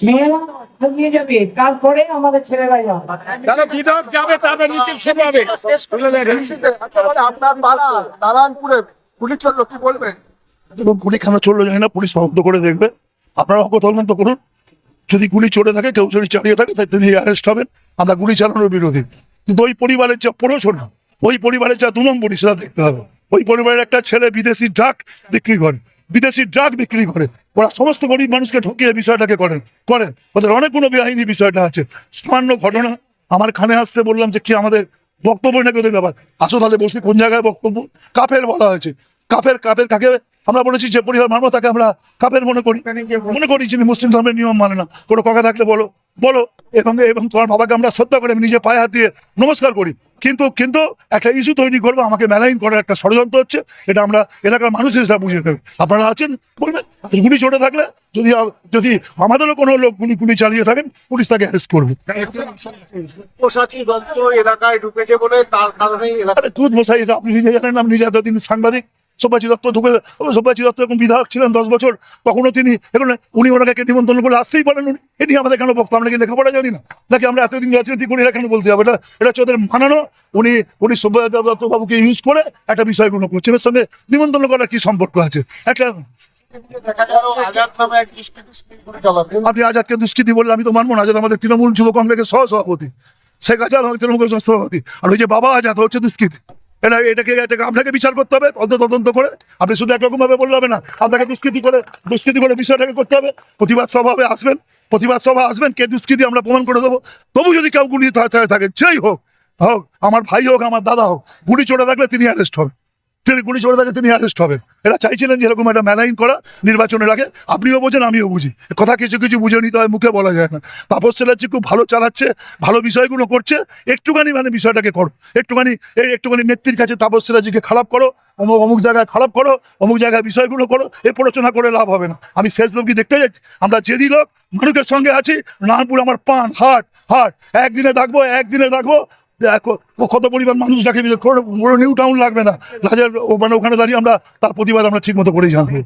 মেয়েরা নিয়ে যাবে, তারপরে আমাদের ছেলেরা যাবে। আপনার পাড়া নারায়ণপুরে গুলি চললো, কি বলবেন? দেখুন, গুলি কেন চললো জানি না, পুলিশ তদন্ত করে দেখবে। আপনারা তদন্ত করুন। যদি গুলি চলে থাকে, কেউ যদি চালিয়ে থাকে, তাই তিনি অ্যারেস্ট হবেন। আমরা গুলি চালানোর বিরোধী, কিন্তু ওই পরিবারের যা পড়াশোনা, ওই পরিবারের যা 2 নম্বরই, সেটা দেখতে হবে। ওই পরিবারের একটা ছেলে বিদেশি ড্রাগ বিক্রি করে, ওরা সমস্ত গরিব মানুষকে ঠকিয়ে বিষয়টাকে করেন। ওদের অনেকগুলো বেআইনি বিষয়টা আছে। সামান্য ঘটনা, আমার খানে আসতে বললাম যে কি আমাদের বক্তব্য নাকি ওদের ব্যাপার। আসো তাহলে বসে, কোন জায়গায় বক্তব্য? কাফের বলা হয়েছে। কাফের কাকে আমরা বলেছি? যে পরিবার মানব তাকে আমরা কাফের মনে করি যিনি মুসলিম ধর্মের নিয়ম মানে না। কোনো কথা থাকলে বলো। এবং তোমার বাবাকে আমরা শ্রদ্ধা করে আমি নিজে পায়ে হাত দিয়ে নমস্কার করি। কিন্তু একটা ইস্যু তৈরি করবো, আমাকে মেলাইন করার একটা ষড়যন্ত্র হচ্ছে। এটা আমরা এলাকার মানুষ হিসেবে বুঝে দেবে। আপনারা আছেন, বলবেন। গুলি চটে থাকলে যদি আমাদেরও কোনো লোক গুলি চালিয়ে থাকেন, পুলিশ তাকে অ্যারেস্ট করবে। এলাকায় ঢুকেছে বলে তার কারণেই দুধ মশাই, এটা আপনি নিজে জানেন। আমি নিজে এতদিন সাংবাদিক। সব্যসাচী দত্ত যখন বিধায়ক ছিলেন 10 বছর, তখনও তিনি উনি ওনাকে নিমন্ত্রণ করে আসতেই পারেন। এটি আমাদের কেন বক্তব্য? আমরা কি লেখাপড়া জানি না নাকি? আমরা এতদিন রাজনীতি করি, এটা কেন বলতে হবে? এটা হচ্ছে ওদের মানানো। উনি সব্যসাচী দত্ত বাবুকে ইউজ করে একটা বিষয়গুলো করছেন। এর সঙ্গে নিমন্ত্রণ করার কি সম্পর্ক আছে? একটা আপনি আজাদকে দুষ্কৃতি বললে আমি তো মানবো না। আজাদ আমাদের তৃণমূল যুব কংগ্রেসের সহসভাপতি, শেখ আজাদ আমাদের তৃণমূল সভাপতি, আর ওই যে বাবা আজাদ হচ্ছে দুষ্কৃতি। এটাকে আপনাকে বিচার করতে হবে, তদন্ত করে। আপনি শুধু একরকম ভাবে বললে হবে না। আপনাকে দুষ্কৃতি করে বিষয়টাকে করতে হবে। প্রতিবাদ সভা আসবেন, কে দুষ্কৃতি আমরা প্রমাণ করে দেবো। তবু যদি কেউ গুলি থাকে, যেই হোক, আমার ভাই হোক, আমার দাদা হোক, গুলি চড়ে থাকলে তিনি অ্যারেস্ট হবেন। এরা চাইছিলেন যে এরকম একটা মেলাইন করা নির্বাচনের আগে। আপনিও বোঝেন, আমিও বুঝি। কথা কিছু বুঝে নিতে হয়, মুখে বলা যায় না। তাপস চ্যাটার্জি খুব ভালো চালাচ্ছে, ভালো বিষয়গুলো করছে। একটুখানি বিষয়টাকে করো, একটুখানি নেত্রীর কাছে তাপস চ্যাটার্জিকে খারাপ করো, অমুক জায়গায় খারাপ করো, অমুক জায়গায় বিষয়গুলো করো। এই প্ররোচনা করে লাভ হবে না। আমি শেষ লোকই দেখতে যাচ্ছি। আমরা যেদি লোক মানুষের সঙ্গে আছি, নারায়ণপুর আমার পান হাট একদিনে থাকবো। কত পরিবার মানুষ ডাকে, নিউ টাউন লাগবে না, রাজার ওখানে দাঁড়িয়ে আমরা তার প্রতিবাদ আমরা ঠিক মতো করেই জানবো।